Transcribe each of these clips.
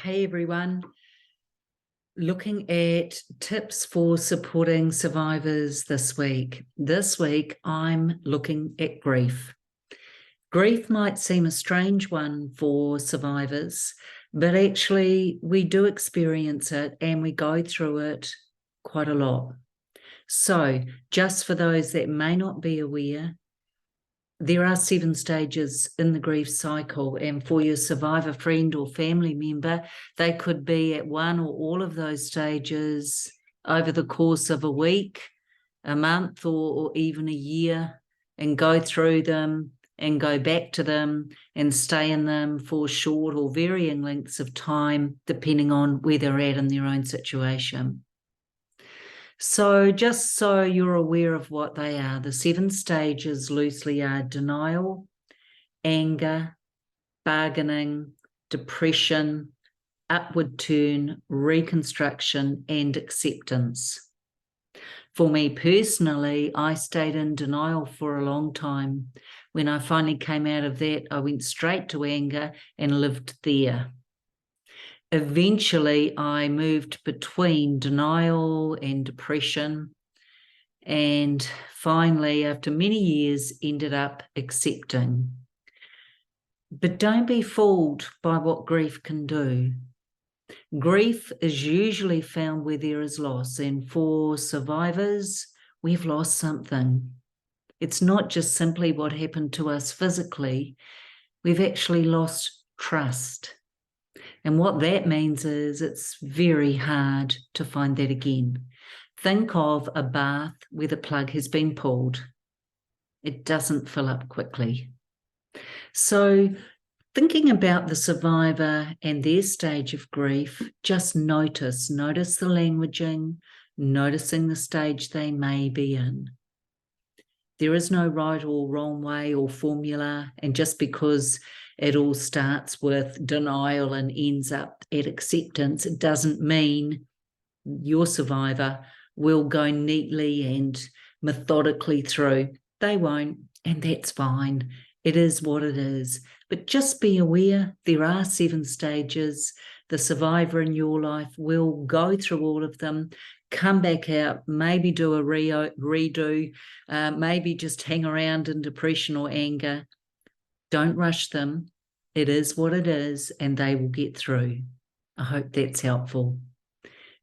Hey everyone, looking at tips for supporting survivors this week. This week, I'm looking at grief. Grief might seem a strange one for survivors, but actually, we do experience it and we go through it quite a lot. So, just for those that may not be aware, there are 7 stages in the grief cycle, and for your survivor friend or family member, they could be at one or all of those stages over the course of a week, a month, or even a year, and go through them and go back to them and stay in them for short or varying lengths of time, depending on where they're at in their own situation. So just so you're aware of what they are, the 7 stages loosely are denial, anger, bargaining, depression, upward turn, reconstruction, and acceptance. For me personally, I stayed in denial for a long time. When I finally came out of that, I went straight to anger and lived there. Eventually, I moved between denial and depression, and finally, after many years, ended up accepting. But don't be fooled by what grief can do. Grief is usually found where there is loss, and for survivors, we've lost something. It's not just simply what happened to us physically, we've actually lost trust. And what that means is it's very hard to find that again. Think of a bath where the plug has been pulled. It doesn't fill up quickly. So thinking about the survivor and their stage of grief, just notice the languaging, noticing the stage they may be in. There is no right or wrong way or formula, and just because it all starts with denial and ends up at acceptance, it doesn't mean your survivor will go neatly and methodically through. They won't, and that's fine. It is what it is. But just be aware there are 7 stages. The survivor in your life will go through all of them, come back out, maybe do a redo, maybe just hang around in depression or anger. Don't rush them. It is what it is, and they will get through. I hope that's helpful.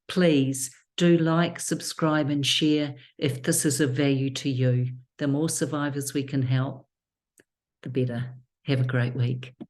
Please do like, subscribe, and share if this is of value to you. The more survivors we can help, the better. Have a great week.